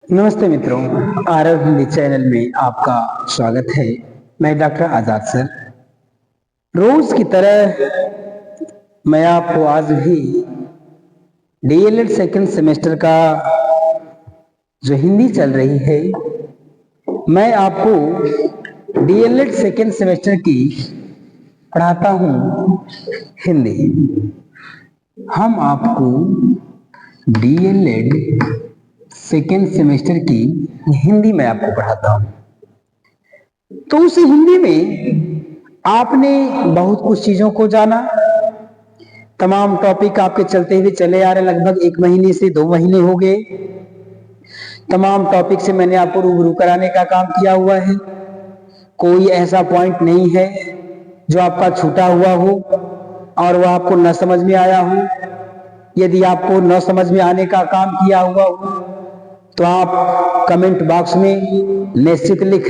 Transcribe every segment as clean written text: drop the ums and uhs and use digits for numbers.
नमस्ते मित्रों, आरव हिंदी चैनल में आपका स्वागत है। मैं डॉक्टर आजाद सर। रोज की तरह मैं आपको आज भी डीएलएड सेकंड सेमेस्टर का जो हिंदी चल रही है, मैं आपको डीएलएड सेकंड सेमेस्टर की पढ़ाता हूँ हिंदी। हम आपको डीएलएड सेकेंड सेमेस्टर की हिंदी में आपको पढ़ाता हूं। तो उस हिंदी में आपने बहुत कुछ चीजों को जाना। तमाम टॉपिक आपके चलते हुए चले आ रहे, लगभग 1 महीने से 2 महीने हो गए। तमाम टॉपिक से मैंने आपको रूबरू कराने का काम किया हुआ है। कोई ऐसा पॉइंट नहीं है जो आपका छूटा हुआ हो और वह आपको न समझ में आया हो। यदि आपको न समझ में आने का काम किया हुआ हो तो आप कमेंट बॉक्स में निश्चित लिख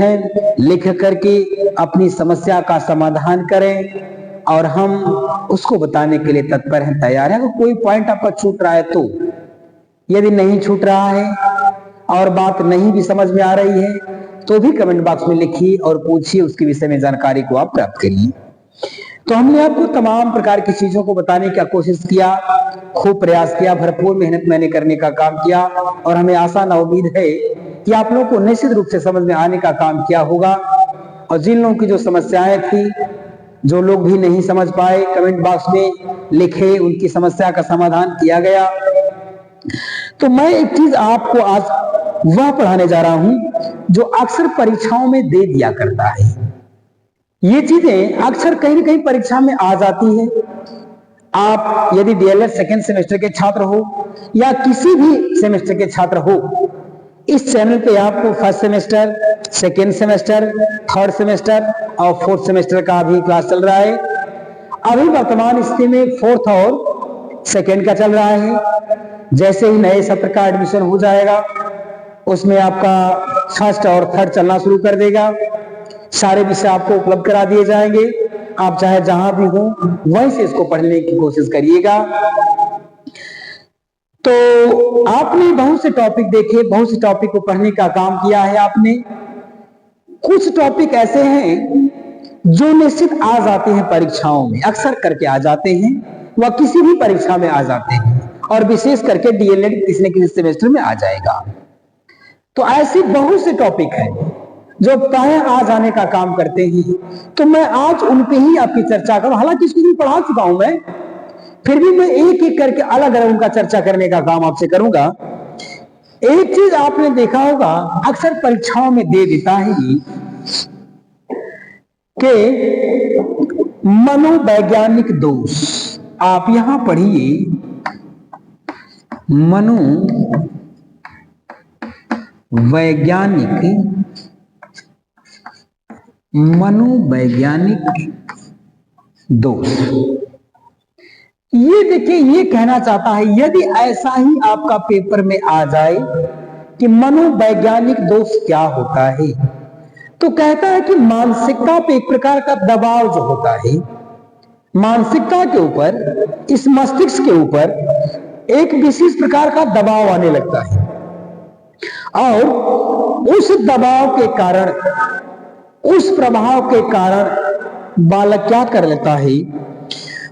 करके अपनी समस्या का समाधान करें और हम उसको बताने के लिए तत्पर हैं, तैयार हैं। अगर कोई पॉइंट आपका छूट रहा है तो, यदि नहीं छूट रहा है और बात नहीं भी समझ में आ रही है तो भी कमेंट बॉक्स में लिखिए और पूछिए, उसके विषय में जानकारी को आप प्राप्त करिए। तो हमने आपको तमाम प्रकार की चीजों को बताने का कोशिश किया, खूब प्रयास किया, भरपूर मेहनत मैंने करने का काम किया और हमें आशा न उम्मीद है कि आप लोगों को निश्चित रूप से समझ में आने का काम किया होगा। और जिन लोगों की जो समस्याएं थी, जो लोग भी नहीं समझ पाए, कमेंट बॉक्स में लिखे, उनकी समस्या का समाधान किया गया। तो मैं एक चीज आपको आज वह पढ़ाने जा रहा हूं जो अक्सर परीक्षाओं में दे दिया करता है। ये चीजें अक्सर कहीं ना कहीं परीक्षा में आ जाती है। आप यदि डीएलएड सेकेंड सेमेस्टर के छात्र हो या किसी भी सेमेस्टर के छात्र हो, इस चैनल पे आपको first semester, second semester, third semester और फोर्थ सेमेस्टर का भी क्लास चल रहा है। अभी वर्तमान स्थिति में फोर्थ और सेकेंड का चल रहा है। जैसे ही नए सत्र का एडमिशन हो जाएगा उसमें आपका फर्स्ट और थर्ड चलना शुरू कर देगा। सारे विषय आपको उपलब्ध करा दिए जाएंगे। आप चाहे जहां भी हो वहीं से इसको पढ़ने की कोशिश करिएगा। तो आपने बहुत से टॉपिक देखे, बहुत से टॉपिक को पढ़ने का काम किया है आपने। कुछ टॉपिक ऐसे हैं जो निश्चित आ जाते हैं परीक्षाओं में, अक्सर करके आ जाते हैं, वह किसी भी परीक्षा में आ जाते हैं और विशेष करके डीएलएड किसी न किसी सेमेस्टर में आ जाएगा। तो ऐसे बहुत से टॉपिक हैं जो प्राय आ जाने का काम करते हैं। तो मैं आज उन पे ही आपकी चर्चा करूं। हालांकि इसको भी पढ़ा चुका हूं मैं, फिर भी मैं एक एक करके अलग अलग उनका चर्चा करने का काम आपसे करूंगा। एक चीज आपने देखा होगा, अक्सर परीक्षाओं में दे देता है कि मनोवैज्ञानिक दोष। आप यहां पढ़िए, मनोवैज्ञानिक दोष। ये देखिए, ये कहना चाहता है, यदि ऐसा ही आपका पेपर में आ जाए कि मनोवैज्ञानिक दोष क्या होता है, तो कहता है कि मानसिकता पे एक प्रकार का दबाव जो होता है, मानसिकता के ऊपर, इस मस्तिष्क के ऊपर एक विशेष प्रकार का दबाव आने लगता है और उस दबाव के कारण, उस प्रभाव के कारण बालक क्या कर लेता है,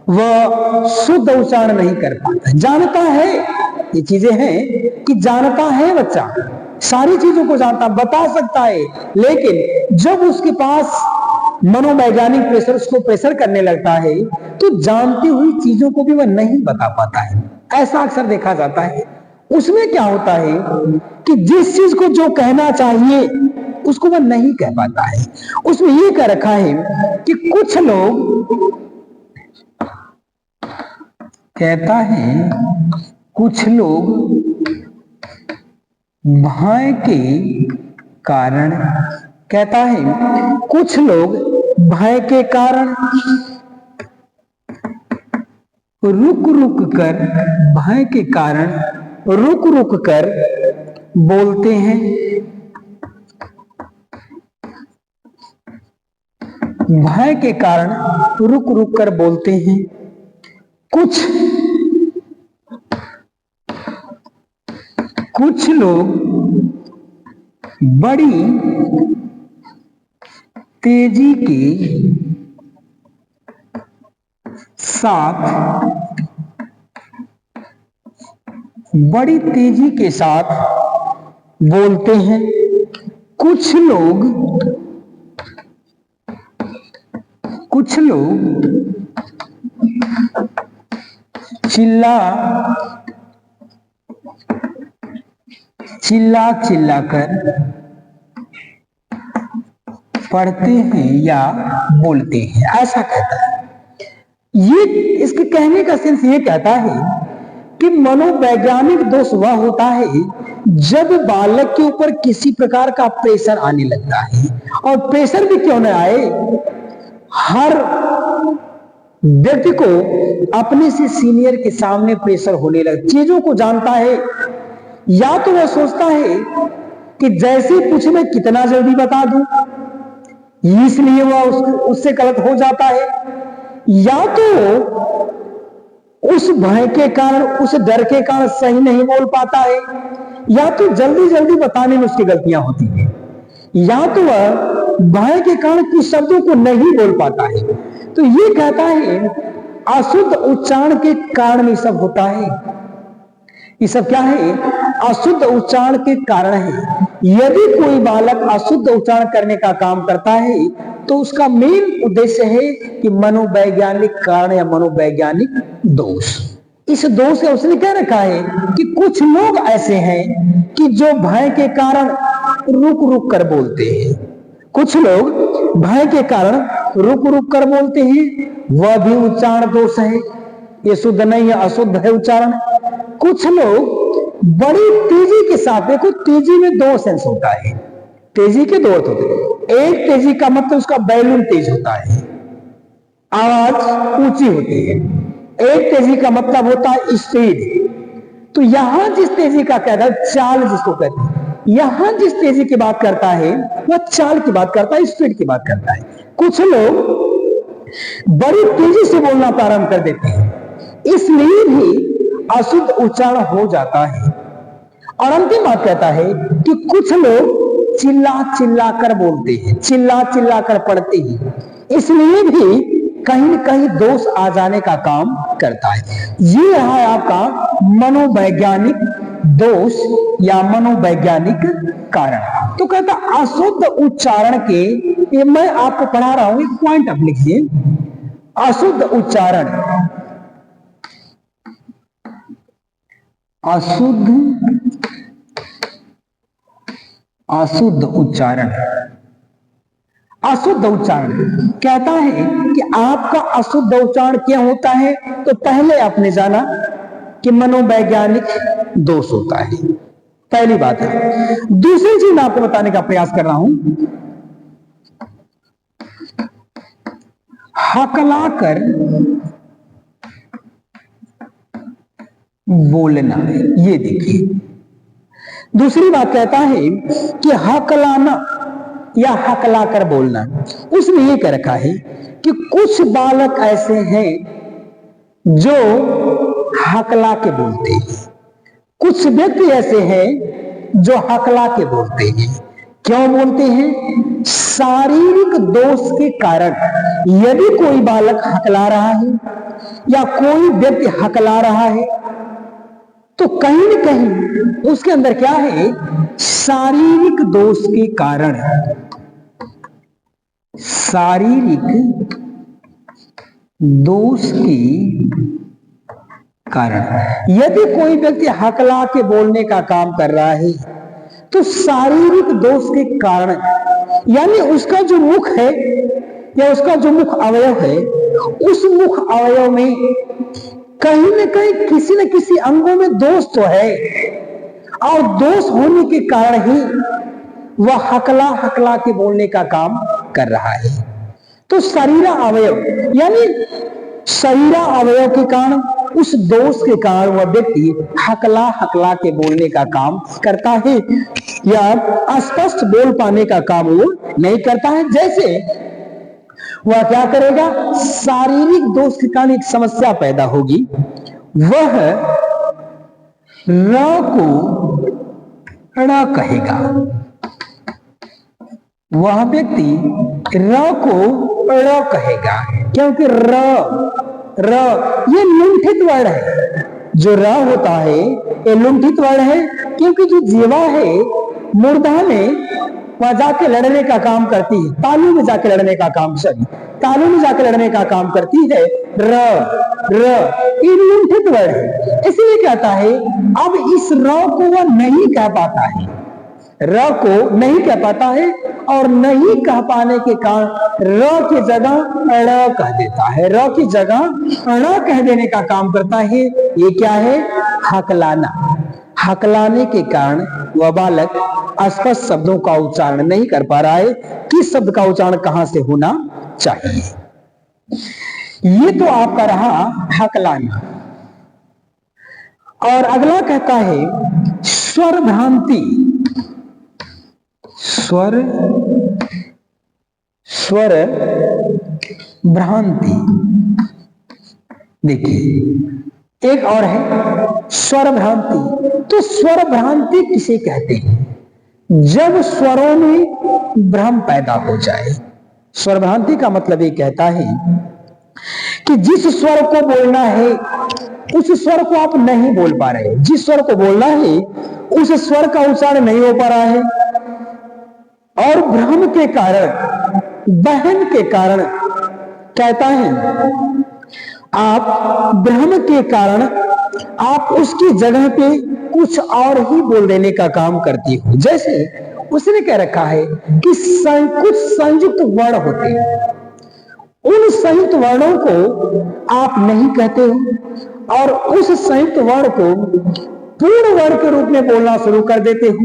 वह शुद्ध उच्चारण नहीं कर पाता। जानता है, ये चीजें हैं कि जानता है बच्चा, सारी चीजों को जानता, बता सकता है, लेकिन जब उसके पास मनोवैज्ञानिक प्रेशर उसको प्रेशर करने लगता है तो जानती हुई चीजों को भी वह नहीं बता पाता है। ऐसा अक्सर देखा जाता है। उसमें क्या होता है कि जिस चीज को जो कहना चाहिए उसको वह नहीं कह पाता है। उसमें यह कह रखा है कि कुछ लोग, कहता है कुछ लोग भय के कारण, कहता है कुछ लोग भय के कारण रुक रुक कर, भय के कारण रुक रुक कर बोलते हैं। भय के कारण रुक रुक कर बोलते हैं। कुछ लोग बड़ी तेजी के साथ बड़ी तेजी के साथ बोलते हैं। कुछ लोग चिल्ला कर पढ़ते हैं या बोलते हैं, ऐसा कहता है। ये इसके कहने का सेंस ये कहता है कि मनोवैज्ञानिक दोष वह होता है जब बालक के ऊपर किसी प्रकार का प्रेशर आने लगता है, और प्रेशर भी क्यों न आए, हर व्यक्ति को अपने से सीनियर के सामने प्रेशर होने लगा, चीजों को जानता है, या तो वह सोचता है कि जैसे पूछे मैं कितना जल्दी बता दूं, इसलिए वह उससे गलत हो जाता है, या तो उस भय के कारण, उस डर के कारण सही नहीं बोल पाता है, या तो जल्दी जल्दी बताने में उसकी गलतियां होती है, या तो वह भय के कारण कुछ शब्दों को नहीं बोल पाता है। तो ये कहता है अशुद्ध उच्चारण के कारण ये सब होता है। ये सब क्या है? अशुद्ध उच्चारण के कारण है। यदि कोई बालक अशुद्ध उच्चारण करने का काम करता है तो उसका मेन उद्देश्य है कि मनोवैज्ञानिक कारण या मनोवैज्ञानिक दोष। इस दोष से उसने क्या रखा है कि कुछ लोग ऐसे हैं कि जो भय के कारण रुक रुक कर बोलते हैं। कुछ लोग भय के कारण रुक रुक कर बोलते हैं, वह भी उच्चारण दोष है, ये शुद्ध नहीं है, अशुद्ध है उच्चारण। कुछ लोग बड़ी तेजी के साथ, देखो तेजी में दो सेंस होता है, तेजी के दो अर्थ होते हैं। एक तेजी का मतलब उसका बैलून तेज होता है, आवाज ऊंची होती है। एक तेजी का मतलब होता है स्पीड। तो यहां जिस तेजी का कहता है चाल, जिसको कहते हैं, यहां जिस तेजी की बात करता है वह चाल की बात करता है, स्पीड की बात करता है। कुछ लोग बड़ी तेजी से बोलना प्रारंभ कर देते हैं, इसलिए भी अशुद्ध उच्चारण हो जाता है। और अंतिम बात कहता है कि कुछ लोग चिल्ला चिल्ला कर बोलते हैं, चिल्ला चिल्ला कर पढ़ते हैं, इसलिए भी कहीं न कहीं दोष आ जाने का काम करता है। ये रहा है आपका मनोवैज्ञानिक दोष या मनोवैज्ञानिक कारण। तो कहता अशुद्ध उच्चारण के, ये मैं आपको पढ़ा रहा हूं, एक पॉइंट आप लिखिए। अशुद्ध उच्चारण, अशुद्ध उच्चारण, अशुद्ध उच्चारण कहता है कि आपका अशुद्ध उच्चारण क्या होता है। तो पहले आपने जाना कि मनोवैज्ञानिक दोष होता है, पहली बात है। दूसरी चीज मैं आपको बताने का प्रयास कर रहा हूं, हकलाकर बोलना। ये देखिए, दूसरी बात कहता है कि हकलाना या हकलाकर बोलना। उसने ये कह रखा है कि कुछ बालक ऐसे हैं जो हकला के बोलते हैं, कुछ व्यक्ति ऐसे हैं जो हकला के बोलते हैं। क्यों बोलते हैं? शारीरिक दोष के कारण। यदि कोई बालक हकला रहा है या कोई व्यक्ति हकला रहा है तो कहीं न कहीं उसके अंदर क्या है? शारीरिक दोष के कारण, शारीरिक दोष के कारण। यदि कोई व्यक्ति हकला के बोलने का काम कर रहा है तो शारीरिक दोष के कारण, यानी उसका जो मुख है या उसका जो मुख अवयव है, उस मुख अवयव में कहीं न कहीं किसी न किसी अंगों में दोष तो है, और दोष होने के कारण ही वह हकला हकला के बोलने का काम कर रहा है। तो शरीरा अवयव, यानी शरीरा अवयव के कारण, उस दोष के कारण वह व्यक्ति हकला हकला के बोलने का काम करता है, या स्पष्ट बोल पाने का काम वो नहीं करता है। जैसे वह क्या करेगा? शारीरिक दोष के कारण एक समस्या पैदा होगी, वह र को ड़ कहेगा, वह व्यक्ति र को ड़ कहेगा, क्योंकि र ये लुंठित वर्ण है। जो र होता है ये लुंठित वर्ण है, क्योंकि जो जीवा है मुर्दा में वह जाके लड़ने का काम करती है, तालू में जाके लड़ने का काम, तालू में जाके लड़ने का काम करती है। र ये लुंठित वर्ण है, इसलिए कहता है अब इस र को वह नहीं कह पाता है, र को नहीं कह पाता है, और नहीं कह पाने के कारण र की जगह ड़ कह देता है, र की जगह ण कह देने का काम करता है। ये क्या है? हकलाना। हकलाने के कारण वह बालक स्पष्ट शब्दों का उच्चारण नहीं कर पा रहा है, किस शब्द का उच्चारण कहां से होना चाहिए। ये तो आपका रहा हकलाना। और अगला कहता है स्वर भ्रांति। स्वर भ्रांति। देखिए एक और है स्वर भ्रांति। तो स्वर भ्रांति किसे कहते हैं? जब स्वरों में भ्रम पैदा हो जाए। स्वर भ्रांति का मतलब ये कहता है कि जिस स्वर को बोलना है उस स्वर को आप नहीं बोल पा रहे, जिस स्वर को बोलना है उस स्वर का उच्चारण नहीं हो पा रहा है, और भ्रम के कारण, बहन के कारण कहता है आप भ्रम के कारण आप उसकी जगह पे कुछ और ही बोल देने का काम करती हो। जैसे उसने कह रखा है कि कुछ संयुक्त वर्ण होते हैं, उन संयुक्त वर्णों को आप नहीं कहते हो और उस संयुक्त वर्ण को पूर्ण वर्ण के रूप में बोलना शुरू कर देते हो।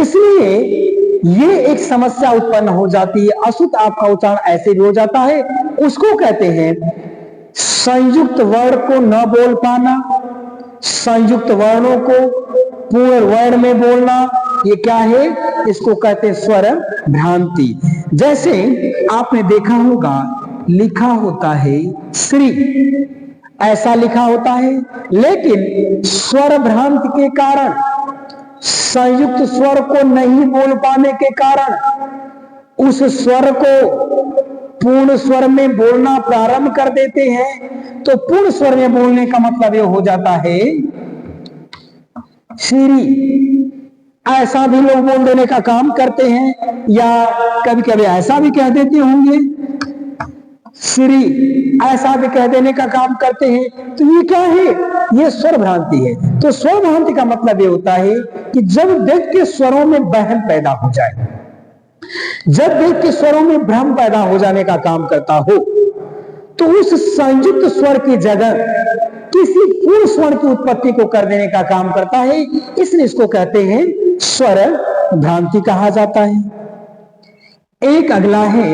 इसलिए ये एक समस्या उत्पन्न हो जाती है, अशुद्ध आपका उच्चारण ऐसे भी हो जाता है। उसको कहते हैं संयुक्त वर्ण को न बोल पाना, संयुक्त वर्णों को पूर्ण वर्ण में बोलना। ये क्या है? इसको कहते हैं स्वर भ्रांति। जैसे आपने देखा होगा लिखा होता है श्री, ऐसा लिखा होता है, लेकिन स्वर भ्रांति के कारण, संयुक्त स्वर को नहीं बोल पाने के कारण उस स्वर को पूर्ण स्वर में बोलना प्रारंभ कर देते हैं। तो पूर्ण स्वर में बोलने का मतलब ये हो जाता है श्री। ऐसा भी लोग बोल देने का काम करते हैं, या कभी कभी ऐसा भी कह देते होंगे श्री, ऐसा भी कह देने का काम करते हैं। तो ये क्या है? ये स्वर भ्रांति है। तो स्वर भ्रांति का मतलब ये होता है कि जब व्यक्ति के स्वरों में वहम पैदा हो जाए, जब व्यक्ति के स्वरों में भ्रम पैदा हो जाने का काम करता हो, तो उस संयुक्त स्वर की जगह किसी पूर्ण स्वर की उत्पत्ति को कर देने का काम करता है। इसलिए इसको कहते हैं स्वर भ्रांति कहा जाता है। एक अगला है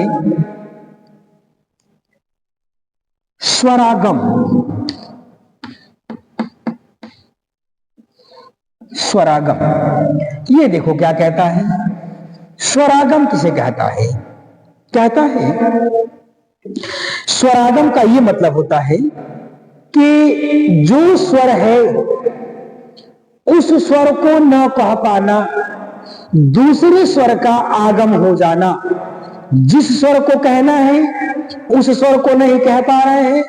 स्वरागम। स्वरागम ये देखो क्या कहता है। स्वरागम किसे कहता है? कहता है स्वरागम का ये मतलब होता है कि जो स्वर है उस स्वर को न कह पाना, दूसरे स्वर का आगम हो जाना। जिस स्वर को कहना है उस स्वर को नहीं कह पा रहे हैं,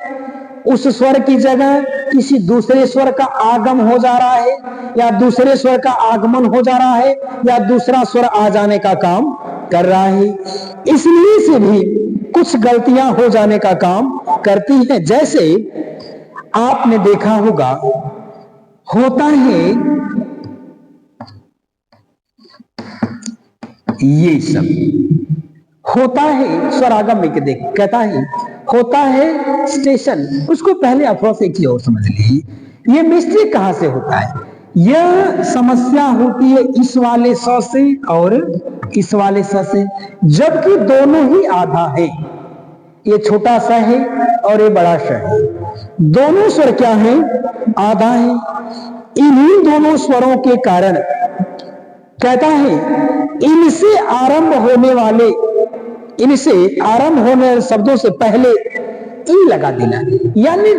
उस स्वर की जगह किसी दूसरे स्वर का आगम हो जा रहा है, या दूसरे स्वर का आगमन हो जा रहा है, या दूसरा स्वर आ जाने का काम कर रहा है। इसलिए से भी कुछ गलतियां हो जाने का काम करती है। जैसे आपने देखा होगा होता है ये सब होता है स्वरागम में। देख कहता है होता है स्टेशन। उसको पहले अथवा से एक चीज और समझ लीजिए, ये मिस्टेक कहां से होता है। यह समस्या होती है इस वाले स से और इस वाले स से, जबकि दोनों ही आधा है। ये छोटा सा है और ये बड़ा सा है, दोनों स्वर क्या है? आधा है। इन्हीं दोनों स्वरों के कारण कहता है इनसे आरंभ होने वाले, इनसे आरंभ होने वाले शब्दों से पहले ई लगा देना, यानी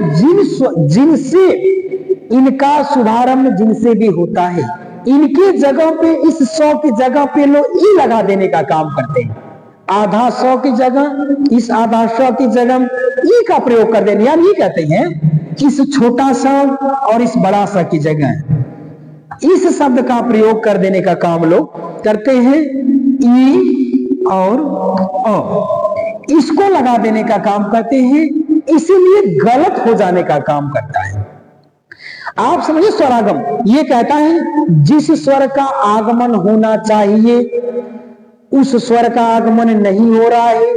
जिनसे इनका शुभारंभ जिनसे भी होता है, इनके जगह पे, इस सौ की जगह पे लोग ई लगा देने का काम करते हैं। आधा स की जगह, इस आधा स की जगह ई का प्रयोग कर देना, यानी ये कहते हैं इस छोटा सा और इस बड़ा सा की जगह इस शब्द का प्रयोग कर देने का काम लोग करते हैं। ई और अ इसको लगा देने का काम करते हैं, इसीलिए गलत हो जाने का काम करता है। आप समझिए, स्वरागम ये कहता है जिस स्वर का आगमन होना चाहिए उस स्वर का आगमन नहीं हो रहा है,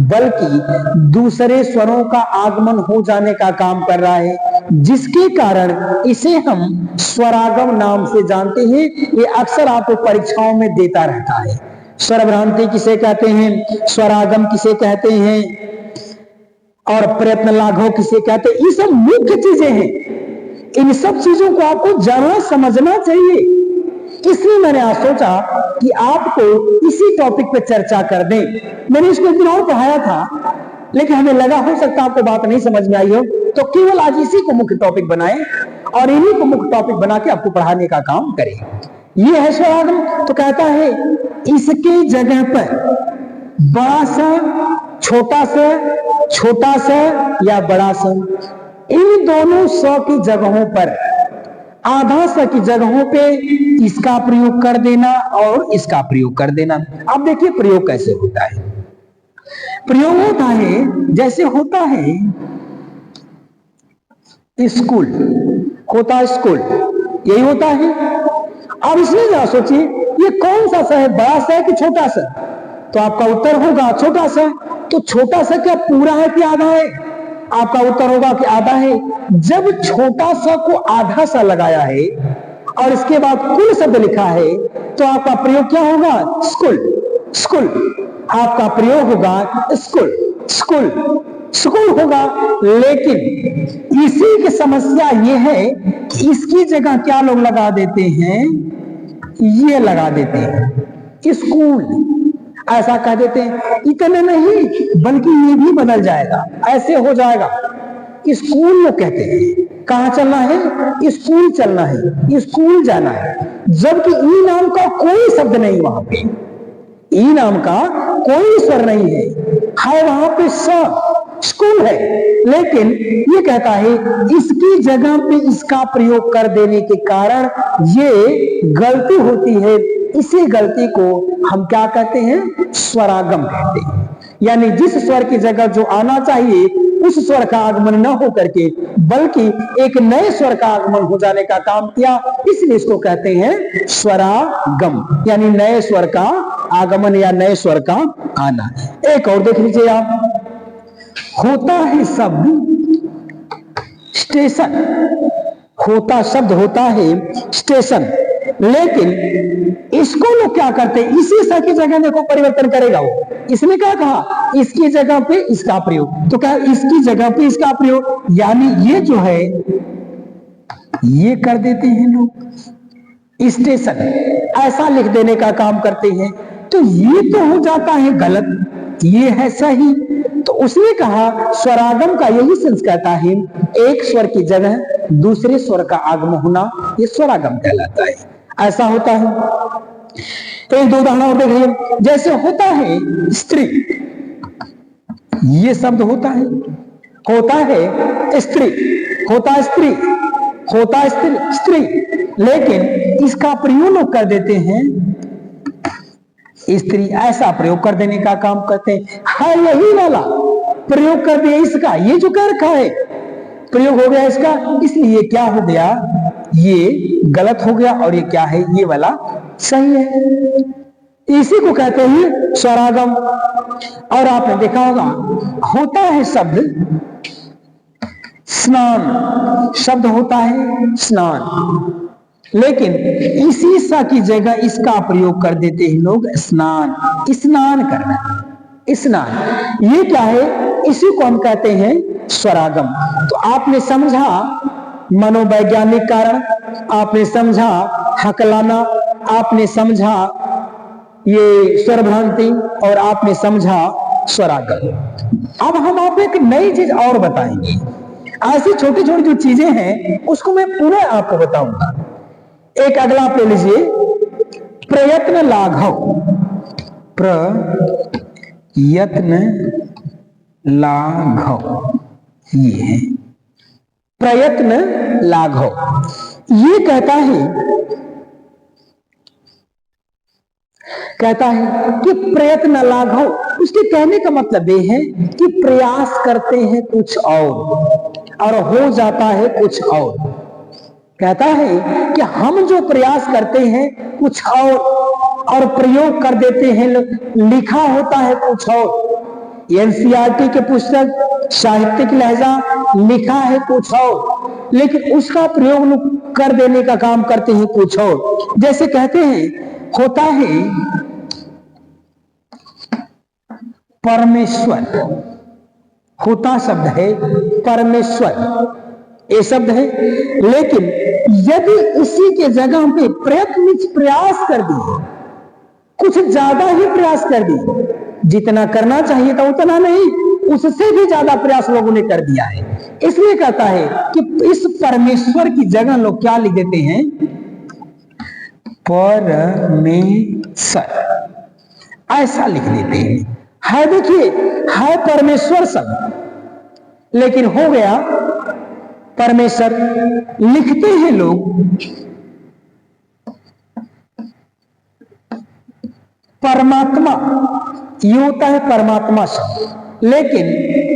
बल्कि दूसरे स्वरों का आगमन हो जाने का काम कर रहा है, जिसके कारण इसे हम स्वरागम नाम से जानते हैं। ये अक्सर आपको परीक्षाओं में देता रहता है। स्वर भ्रांति किसे कहते हैं, स्वरागम किसे कहते हैं, और प्रयत्न लाघव किसे कहते हैं, ये सब मुख्य चीजें हैं। इन सब चीजों को आपको जानना समझना चाहिए। इसलिए मैंने आज सोचा कि आपको इसी टॉपिक पे चर्चा कर दें। मैंने इसको एक दिन और पढ़ाया था, लेकिन हमें लगा हो सकता आपको बात नहीं समझ में आई हो, तो केवल आज इसी को मुख्य टॉपिक बनाएं और इन्हीं को मुख्य टॉपिक बना के आपको पढ़ाने का काम करें। ये है स्वरागम। तो कहता है इसके जगह पर बड़ा सा, छोटा सा या बड़ा सा, इन दोनों स की जगहों पर आधा स की जगहों पे इसका प्रयोग कर देना और इसका प्रयोग कर देना। अब देखिए प्रयोग कैसे होता है। प्रयोग होता है जैसे होता है स्कूल, होता स्कूल, यही होता है। अब इसमें जरा सोचिए ये कौन सा सा है, बड़ा सा है कि छोटा सा? तो आपका उत्तर होगा छोटा सा। तो छोटा सा क्या पूरा है कि आधा है? आपका उत्तर होगा कि आधा है। जब छोटा सा को आधा सा लगाया है और इसके बाद कुल शब्द लिखा है, तो आपका प्रयोग क्या होगा? School, school. आपका प्रयोग होगा स्कूल, स्कूल, स्कूल होगा। लेकिन इसी की समस्या यह है कि इसकी जगह क्या लोग लगा देते हैं, ये लगा देते हैं स्कूल, ऐसा कह देते हैं। इतने नहीं बल्कि ये भी बदल जाएगा, ऐसे हो जाएगा। स्कूल लोग कहते हैं, कहां चलना है? स्कूल चलना है, स्कूल जाना है, जबकि ई नाम का कोई शब्द नहीं वहां पे, ई नाम का कोई स्वर नहीं है वहां पे स्कूल है। लेकिन ये कहता है इसकी जगह पे इसका प्रयोग कर देने के कारण ये गलती होती है। इसी गलती को हम क्या कहते हैं? स्वरागम कहते हैं। यानी जिस स्वर की जगह जो आना चाहिए उस स्वर का आगमन न हो करके बल्कि एक नए स्वर का आगमन हो जाने का काम किया, इसलिए इसको कहते हैं स्वरागम, यानी नए स्वर का आगमन या नए स्वर का आना। एक और देख लीजिए आप, होता है शब्द स्टेशन, होता शब्द होता है स्टेशन, लेकिन इसको लोग क्या करते हैं? इसी सा की जगह देखो परिवर्तन करेगा वो। इसने क्या कहा? इसकी जगह पे इसका प्रयोग, तो क्या इसकी जगह पे इसका प्रयोग, यानी ये जो है ये कर देते हैं लोग स्टेशन, ऐसा लिख देने का काम करते हैं। तो ये तो हो जाता है गलत, ये है सही। तो उसने कहा स्वरागम का यही सेंस कहता है एक स्वर की जगह दूसरे स्वर का आगमन होना, ये स्वरागम कहलाता है। ऐसा होता है। तो एक दो उदाहरण और देख लीजिए। जैसे होता है स्त्री, ये शब्द होता है स्त्री, होता स्त्री, होता स्त्री, लेकिन इसका प्रयोग लोग कर देते हैं स्त्री, ऐसा प्रयोग कर देने का काम करते हैं। यही वाला प्रयोग कर दिया इसका, ये जो कर रखा है प्रयोग हो गया इसका, इसलिए क्या हो गया? ये गलत हो गया और ये क्या है? ये वाला सही है। इसी को कहते हैं स्वरागम। और आपने देखा होगा होता है शब्द स्नान, शब्द होता है स्नान, लेकिन इसी सा की जगह इसका प्रयोग कर देते हैं लोग स्नान, स्नान करना, स्नान। ये क्या है? इसी को हम कहते हैं स्वरागम। तो आपने समझा मनोवैज्ञानिक कारण, आपने समझा हकलाना, आपने समझा ये स्वर भ्रांति और आपने समझा स्वरागम। अब हम आपको एक नई चीज और बताएंगे। ऐसी छोटी छोटी जो चीजें हैं उसको मैं पुनः आपको बताऊंगा। एक अगला आप ले लीजिए, प्रयत्न लाघव, यत्न लाघव, ये है प्रयत्न लाघव। ये कहता है कि प्रयत्न लाघव। उसके कहने का मतलब ये है कि प्रयास करते हैं कुछ और हो जाता है कुछ और। कहता है कि हम जो प्रयास करते हैं कुछ और प्रयोग कर देते हैं, लिखा होता है कुछ और। एनसीईआरटी के पुस्तक साहित्यिक लहजा लिखा है कुछ और, लेकिन उसका प्रयोग कर देने का काम करते हैं कुछ और। जैसे कहते हैं होता है परमेश्वर, होता शब्द है परमेश्वर, ये शब्द है, लेकिन यदि इसी के जगह पे प्रयास कर दिए, कुछ ज्यादा ही प्रयास कर दिए, जितना करना चाहिए था उतना नहीं, उससे भी ज्यादा प्रयास लोगों ने कर दिया है। इसलिए कहता है कि इस परमेश्वर की जगह लोग क्या लिख देते हैं, परमेश्वर, ऐसा लिख देते हैं। है देखिए, है परमेश्वर शब्द, लेकिन हो गया परमेश्वर। लिखते हैं लोग परमात्मा, ये होता है परमात्मा शब्द, लेकिन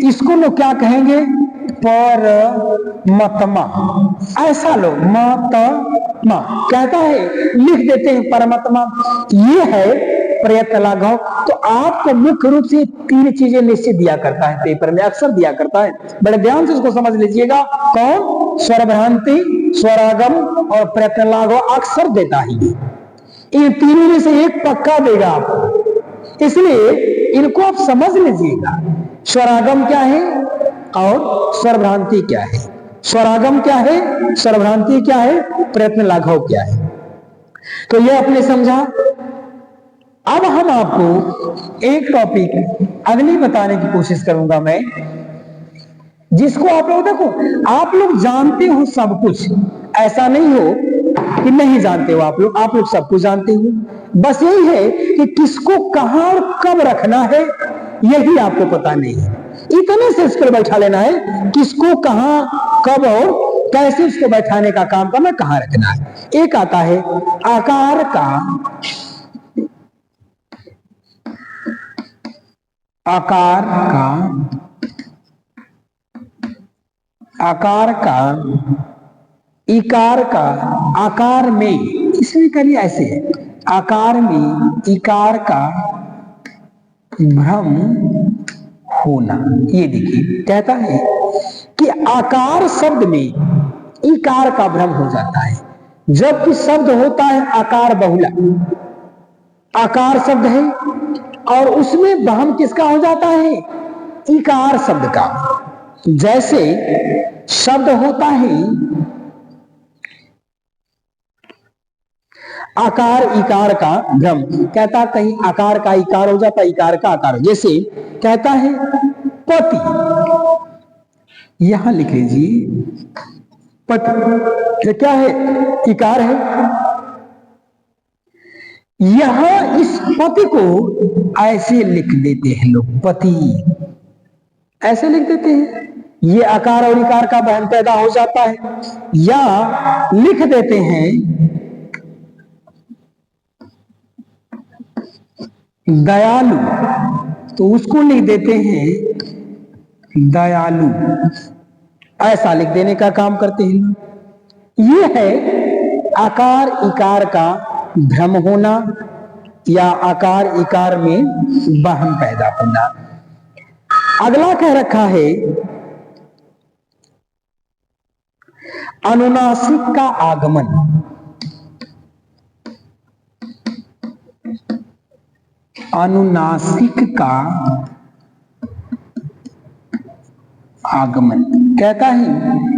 इसको लोग क्या कहेंगे, परमात्मा। ऐसा लोग महात्मा कहता है, लिख देते हैं परमात्मा। ये है प्रयत्न लाघव। तो आपको मुख्य रूप से 3 चीजें निश्चित दिया करता है, पेपर में अक्सर दिया करता है, बड़े ध्यान से इसको समझ लीजिएगा। कौन? स्वरभ्रांति, स्वरागम और प्रयत्न लाघव अक्सर देता ही। इन तीनों में से एक पक्का देगा आपको, इसलिए इनको आप समझ लीजिएगा। स्वरागम क्या है और स्वरभ्रांति क्या है, स्वरागम क्या है, स्वरभ्रांति क्या है, प्रयत्न लाघव क्या है। तो यह आपने समझा। अब हम आपको एक टॉपिक अगली बताने की कोशिश करूंगा मैं, जिसको आप लोग देखो, आप लोग जानते हो सब कुछ, ऐसा नहीं हो कि नहीं जानते हो। आप लोग सब कुछ जानते हो, बस यही है कि किसको कहां और कब रखना है यही आपको पता नहीं है। इतने से इसको बैठा लेना है, किसको कहां कब और कैसे उसको बैठाने का काम करना, कहां रखना है। एक आता है आकार का, इकार का आकार में, इसमें करिए ऐसे है, आकार में इकार का भ्रम होना। ये देखिए, कहता है कि आकार शब्द में इकार का भ्रम हो जाता है, जबकि शब्द होता है आकार बहुला। आकार शब्द है और उसमें भ्रम किसका हो जाता है, इकार शब्द का। जैसे शब्द होता है आकार इकार का भ्रम, कहता कहीं आकार का इकार हो जाता, इकार का आकार। जैसे कहता है पति, यहां लिख लीजिए पति, ये क्या है, इकार है। यहां इस पति को ऐसे लिख देते हैं लोग, पति ऐसे लिख देते हैं, ये आकार और इकार का वहन पैदा हो जाता है। या लिख देते हैं दयालु, तो उसको लिख देते हैं दयालु, ऐसा लिख देने का काम करते हैं। ये है आकार इकार का भ्रम होना या आकार इकार में वहम पैदा होना। अगला कह रखा है अनुनासिक का आगमन। अनुनासिक का आगमन, कहता है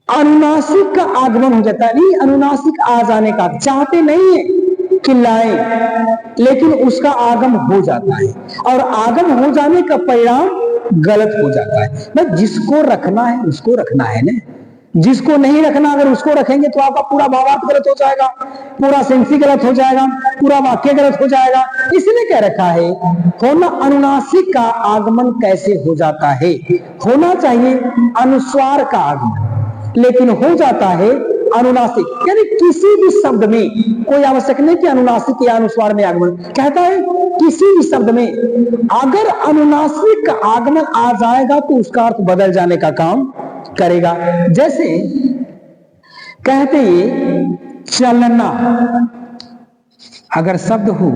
अनुनासिक का आगमन हो जाता है। नहीं, अनुनासिक आ जाने का चाहते नहीं है कि लाए, लेकिन उसका आगम हो जाता है और आगम हो जाने का परिणाम गलत हो जाता है। बस जिसको रखना है उसको रखना है ना, जिसको नहीं रखना, अगर उसको रखेंगे तो आपका पूरा भावार्थ गलत हो जाएगा, पूरा सेंसी गलत हो जाएगा, पूरा वाक्य गलत हो जाएगा। इसलिए कह रखा है होना अनुनासिक का आगमन कैसे हो जाता है। होना चाहिए अनुस्वार का आगमन, लेकिन हो जाता है अनुनासिक। यानी किसी भी शब्द में कोई आवश्यक नहीं कि अनुनासिक या अनुस्वार में आगमन, कहता है किसी भी शब्द में अगर अनुनासिक का आगमन आ जाएगा तो उसका अर्थ बदल जाने का काम करेगा। जैसे कहते चलना, अगर शब्द हो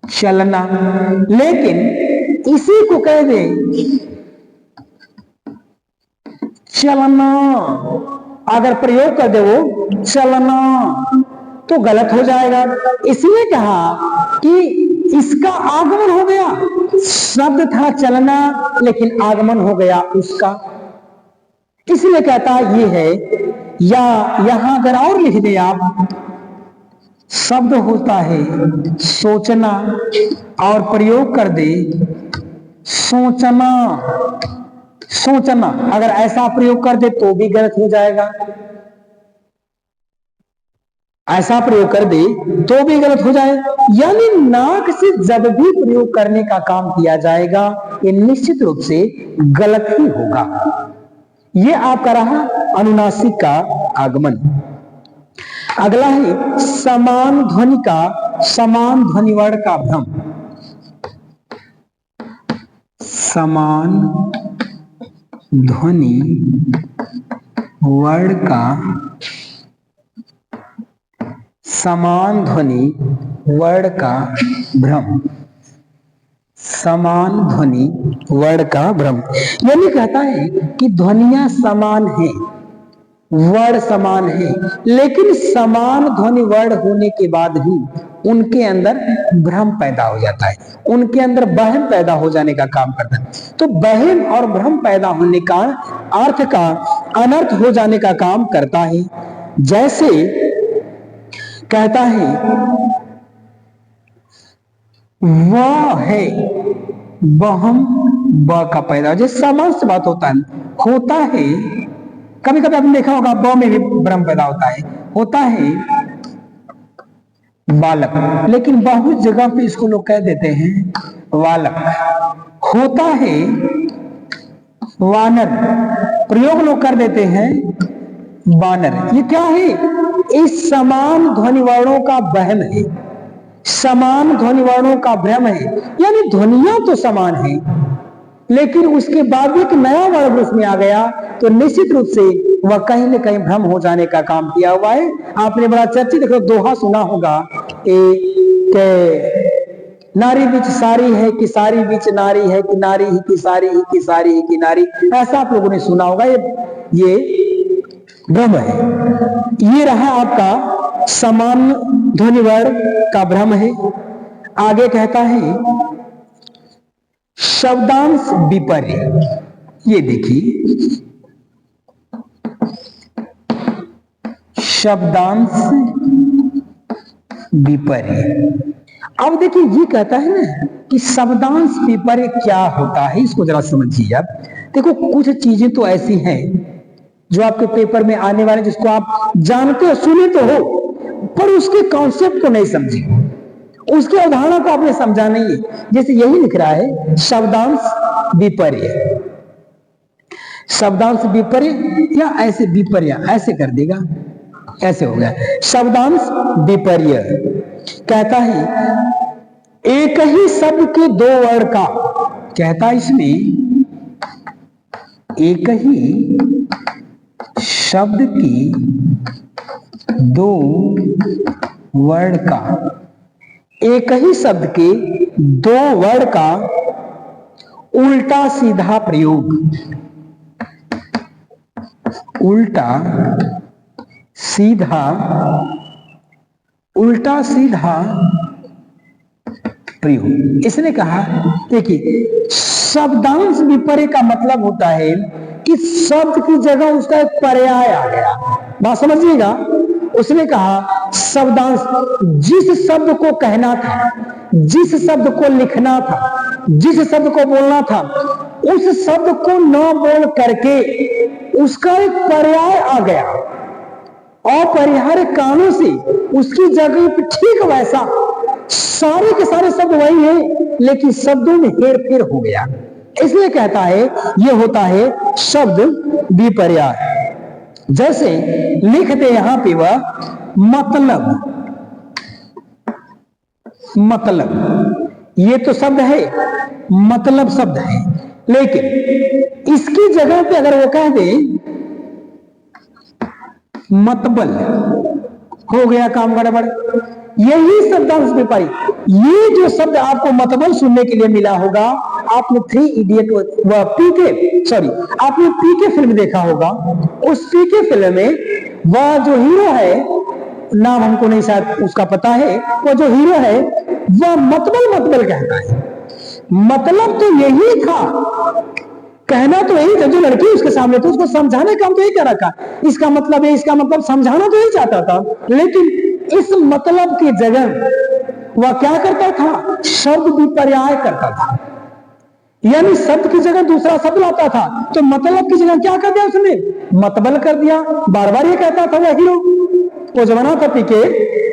चलना, लेकिन इसी को कह दे चलना, अगर प्रयोग कर दे वो चलना तो गलत हो जाएगा। इसलिए कहा कि इसका आगमन हो गया, शब्द था चलना लेकिन आगमन हो गया उसका, इसलिए कहता ये है। या यहां अगर और लिख दे आप, शब्द होता है सोचना और प्रयोग कर दे सोचना, सोचना, अगर ऐसा प्रयोग कर दे तो भी गलत हो जाएगा, ऐसा प्रयोग कर दे तो भी गलत हो जाए। यानी नाक से जब भी प्रयोग करने का काम किया जाएगा ये निश्चित रूप से गलत ही होगा। ये आपका रहा अनुनासिक का आगमन। अगला है समान ध्वनि का, समान ध्वनि वर्ण का भ्रम। समान ध्वनि वर्ण का, समान ध्वनि वर्ण का भ्रम, समान ध्वनि वर्ण का भ्रम। यानी कहता है कि ध्वनियां समान हैं, वर्ण समान है, लेकिन समान ध्वनि वर्ण होने के बाद भी उनके अंदर भ्रम पैदा हो जाता है, उनके अंदर वहम पैदा हो जाने का काम करता है। तो वहम और भ्रम पैदा होने का अर्थ का अनर्थ हो जाने का काम करता है। जैसे कहता है वह है, वहम ब का पैदा, जैसे समान से बात होता है। कभी कभी आपने देखा होगा ब में भी भ्रम पैदा होता है बालक, लेकिन बहुत जगह पे इसको लोग कह देते हैं वालक। होता है वानर, प्रयोग लोग कर देते हैं बानर। ये क्या है? इस समान ध्वनि वर्णों का वहम है, समान ध्वनि वर्णों का भ्रम है। यानी ध्वनियां तो समान है, लेकिन उसके बाद एक नया वर्ण उसमें आ गया तो निश्चित रूप से वह कहीं न कहीं भ्रम हो जाने का काम किया हुआ है। आपने बड़ा चर्चित देखो दोहा सुना होगा नारी बीच सारी है कि सारी बीच नारी है कि नारी ही की सारी ही की सारी ही की नारी, ऐसा आप लोगों ने सुना होगा। ये भ्रम है। ये रहा आपका समान ध्वनि वर्ण का भ्रम है। आगे कहता है शब्दांश विपर्य। ये देखिए शब्दांश विपर्य। अब देखिए ये कहता है ना कि शब्दांश विपर्य क्या होता है, इसको जरा समझिए आप। देखो कुछ चीजें तो ऐसी हैं जो आपके पेपर में आने वाले, जिसको आप जानते हो, सुने तो हो, पर उसके कॉन्सेप्ट को नहीं समझे, उसके उदाहरण को आपने समझा नहीं है। जैसे यही लिख रहा है शब्दांश विपर्य, शब्दांश विपर्य या ऐसे विपर्य, ऐसे कर देगा, ऐसे हो गया शब्दांश विपर्य। कहता है एक ही शब्द के दो वर्ण का, कहता है इसमें एक ही शब्द की दो वर्ण का, एक ही शब्द के दो वर्ण का उल्टा सीधा प्रयोग, उल्टा सीधा, उल्टा सीधा प्रयोग। इसने कहा देखिए शब्दांश विपर्य का मतलब होता है कि शब्द की जगह उसका एक पर्याय आ गया। बात समझिएगा। उसने कहा शब्दांश, जिस शब्द को कहना था, जिस शब्द को लिखना था, जिस शब्द को बोलना था, उस शब्द को न बोल करके उसका एक पर्याय आ गया, अपरिहार्य कारणों से उसकी जगह पर ठीक वैसा सारे के सारे शब्द वही है, लेकिन शब्दों में हेर फेर हो गया। इसलिए कहता है यह होता है शब्द विपर्याय। जैसे लिख दे यहां पे वह मतलब, मतलब ये तो शब्द है, मतलब शब्द है, लेकिन इसकी जगह पे अगर वो कह दे मतबल, हो गया काम गड़बड़। यही शब्दांश विपरीत, ये जो शब्द आपको मतबल सुनने के लिए मिला होगा, आपने 3 इडियट व पीके, सॉरी आपने पीके फिल्म देखा होगा। उस पीके फिल्म में वह जो हीरो है, नाम हमको नहीं शायद उसका पता है, वो जो हीरो है वह मतबल मतबल कहता है। मतलब तो यही था, कहना तो यही था, जो लड़की उसके सामने तो उसको समझाने का तो यही कर रखा, इसका मतलब है, इसका मतलब समझाना तो यही चाहता था, लेकिन इस मतलब की जगह वह क्या करता था, शब्द विपर्याय करता था, यानी शब्द की जगह दूसरा शब्द लाता था। तो मतलब की जगह क्या कर दिया उसने, मतबल कर दिया। बार बार ये कहता था वह हीरो, वो जमाना था पीके,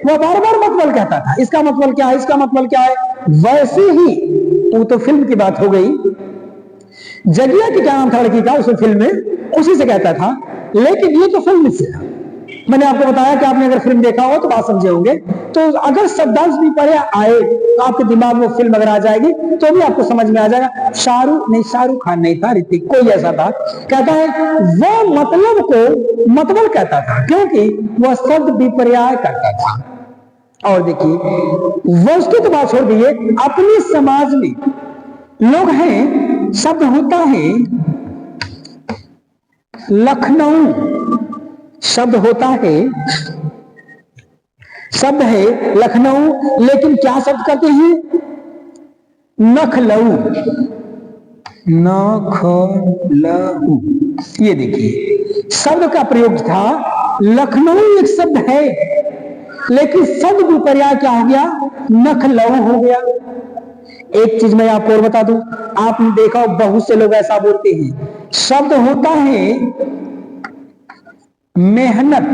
वह बार बार मतबल कहता था, इसका मतलब क्या है, इसका मतलब क्या है। वैसे ही वो तो फिल्म की बात हो गई, जगिया की क्या नाम था लड़की का उस फिल्म में, उसी से कहता था, लेकिन ये तो फिल्म से, मैंने आपको बताया कि आपने अगर फिल्म देखा हो तो बात समझे होंगे। तो अगर शब्दांश विपर्याय आए तो आपके दिमाग में फिल्म अगर आ जाएगी तो भी आपको समझ में आ जाएगा। शाहरुख खान नहीं था, ऋतिक कोई ऐसा था, कहता है वह मतलब को मतबल कहता था क्योंकि वह शब्द विपर्याय करता था। और देखिए वस्तु तो बात छोड़ दीजिए, अपने समाज में लोग हैं, शब्द होता है लखनऊ, शब्द होता है, शब्द है लखनऊ, लेकिन क्या शब्द कहते हैं, नखलऊ, नखलऊ। ये देखिए शब्द का प्रयोग था, लखनऊ एक शब्द है, लेकिन शब्द विपर्याय क्या हो गया, नखलऊ हो गया। एक चीज मैं आपको और बता दूं, आपने देखा बहुत से लोग ऐसा बोलते हैं, शब्द होता है मेहनत,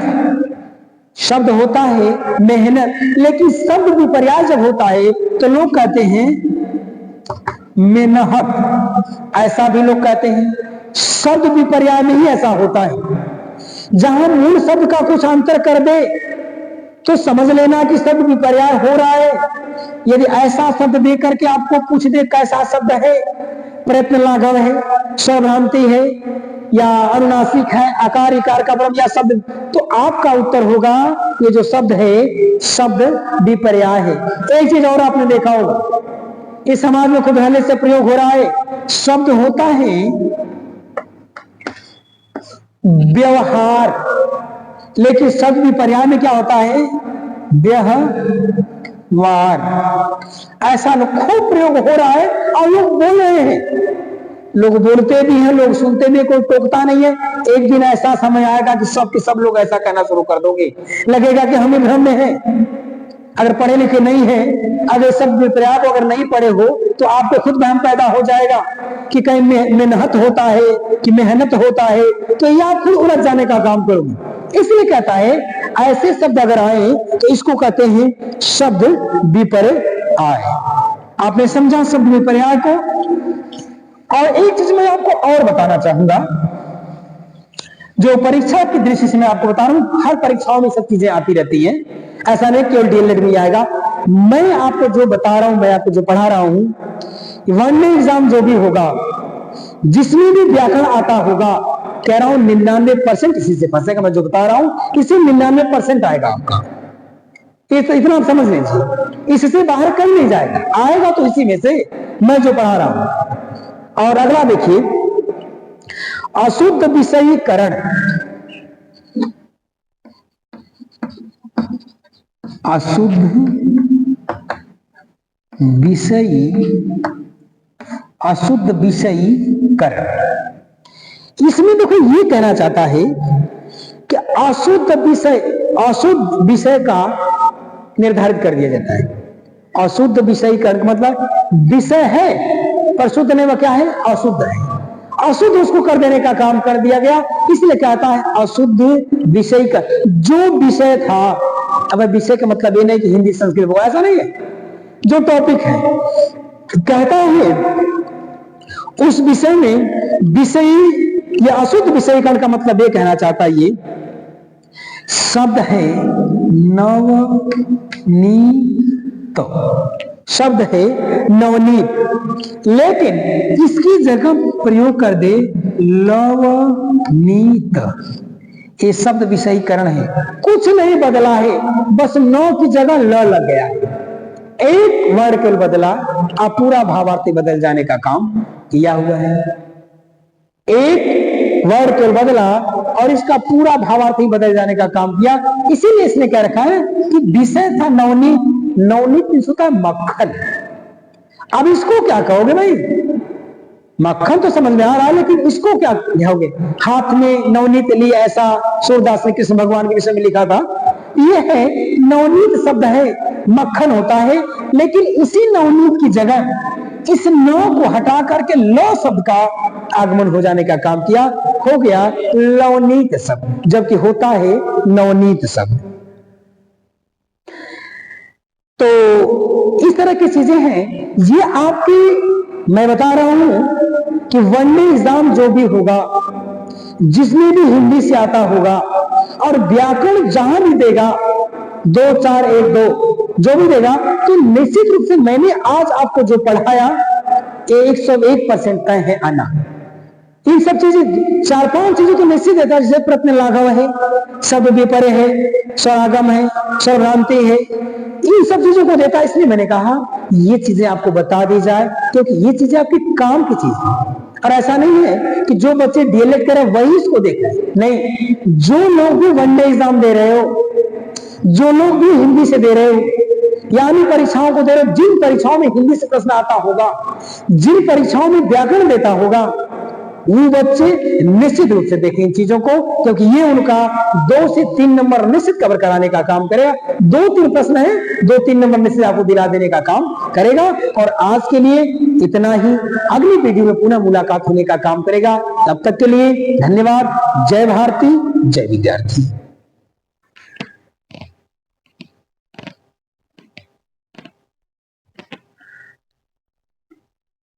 शब्द होता है मेहनत, लेकिन शब्द विपर्याय जब होता है तो लोग कहते हैं मेहनत, ऐसा भी लोग कहते हैं। शब्द विपर्याय में ही ऐसा होता है, जहां मूल शब्द का कुछ अंतर कर दे तो समझ लेना कि शब्द विपर्याय हो रहा है। यदि ऐसा शब्द दे करके आपको पूछ दे कैसा शब्द है, प्रयत्न लाघव है, स्वभ्रांति है, या अनुनासिक है, आकार इकार का ब्रह्म या शब्द, तो आपका उत्तर होगा ये जो शब्द है शब्द विपर्याय है। एक चीज और आपने देखा होगा, इस समाज में खुद रहने से प्रयोग हो रहा है, शब्द होता है व्यवहार, लेकिन शब्द विपर्याय में क्या होता है, व्यवहार। ऐसा खूब प्रयोग हो रहा है और लोग बोल रहे हैं, लोग बोलते भी हैं, लोग सुनते भी, कोई टोकता नहीं है। एक दिन ऐसा समय आएगा कि सब के सब लोग ऐसा कहना शुरू कर दोगे, लगेगा कि हम भ्रम में हैं। अगर पढ़े लिखे नहीं है, अगर सब विपर्याय को अगर नहीं पढ़े हो तो आपको खुद भ्रम पैदा हो जाएगा कि कहीं मेहनत होता है कि मेहनत होता है, तो ये आप खुद उलझ जाने का काम करोगे। इसलिए कहता है ऐसे शब्द अगर आए तो इसको कहते हैं शब्द विपर्याय। आपने समझा शब्द विपर्याय को। और एक चीज मैं आपको और बताना चाहूंगा, जो परीक्षा की दृष्टि से मैं आपको बता रहा हूं, हर परीक्षाओं में सब चीजें आती रहती हैं, ऐसा नहीं केवल डीएलएड में आएगा। मैं आपको जो बता रहा हूं, मैं आपको जो पढ़ा रहा हूं, वन डे एग्जाम जो भी होगा, जिसमें भी व्याकरण आता होगा, कह रहा हूं 99% इसी से फंसेगा। मैं जो बता रहा हूं इसी 99% आएगा आपका, तो इतना आप समझ लीजिए, इससे बाहर कहीं नहीं जाएगा, आएगा तो इसी में से मैं जो पढ़ा रहा हूं। और अगला देखिए, अशुद्ध विषयीकरण, अशुद्ध विषयीकरण। इसमें देखो ये कहना चाहता है कि अशुद्ध विषय का निर्धारित कर दिया जाता है। अशुद्ध विषयीकरण मतलब विषय है पर शुद्ध नहीं, वह क्या है, अशुद्ध है। अशुद्ध उसको कर देने का काम कर दिया गया, इसलिए कहता है अशुद्ध विषय का। जो विषय था, अब विषय का मतलब ये नहीं कि हिंदी संस्कृत वो, ऐसा नहीं है, जो टॉपिक है कहता है उस विषय में, विषय या अशुद्ध विषयकरण का मतलब ये कहना चाहता है, ये शब्द है नवनीत, शब्द है नवनीत, लेकिन इसकी जगह प्रयोग कर दे लवनीत। ये शब्द विषयीकरण है, कुछ नहीं बदला है, बस नौ की जगह ल लग गया है, एक वर्ड केवल बदला, अब पूरा भावार्थी बदल जाने का काम किया हुआ है। एक वर्ड केवल बदला और इसका पूरा भावार्थी बदल जाने का काम किया। इसीलिए इसने क्या रखा है कि विषय था नवनीत, नवनीत मीन्स होता है मक्खन। अब इसको क्या कहोगे भाई, मक्खन तो समझ में आ रहा है, लेकिन इसको क्या कहोगे? हाथ में नवनीत लिए, ऐसा सूरदास ने कृष्ण भगवान के विषय में लिखा था। यह है नवनीत शब्द है, मक्खन होता है, लेकिन इसी नवनीत की जगह इस नौ को हटा करके लौ शब्द का आगमन हो जाने का काम किया, हो गया लवनीत शब्द, जबकि होता है नवनीत शब्द। तो इस तरह की चीजें हैं, ये आपकी मैं बता रहा हूं कि वनडे एग्जाम जो भी होगा, जिसमें भी हिंदी से आता होगा और व्याकरण जहां भी देगा 2 4 1 2 जो भी देगा, तो निश्चित रूप से मैंने आज आपको जो पढ़ाया 101% तय है आना। इन सब चीजें 4-5 चीजों को निश्चित देता है, जैसे प्रश्न लाघव है, शब्द विपर्य है, स्वरागम है, स्वरभ्रांति है, इन सब चीजों को देता है। इसलिए मैंने कहा ये चीजें आपको बता दी जाए, क्योंकि ये चीजें आपके काम की चीज है। और ऐसा नहीं है कि जो बच्चे डीएलएड कर रहे हैं वही इसको देख रहे हैं, नहीं, जो लोग भी वनडे एग्जाम दे रहे हो, जो लोग भी हिंदी से दे रहे हो, यानी परीक्षाओं को दे रहे हो, जिन परीक्षाओं में हिंदी से प्रश्न आता होगा, जिन परीक्षाओं में व्याकरण देता होगा, वो बच्चे निश्चित रूप से देखें इन चीजों को, क्योंकि ये उनका 2 से 3 नंबर निश्चित कवर कराने का काम करेगा। 2-3 प्रश्न है, 2-3 नंबर निश्चित आपको दिला देने का काम करेगा। और आज के लिए इतना ही, अगली वीडियो में पुनः मुलाकात होने का काम करेगा। तब तक के लिए धन्यवाद। जय भारती, जय विद्यार्थी।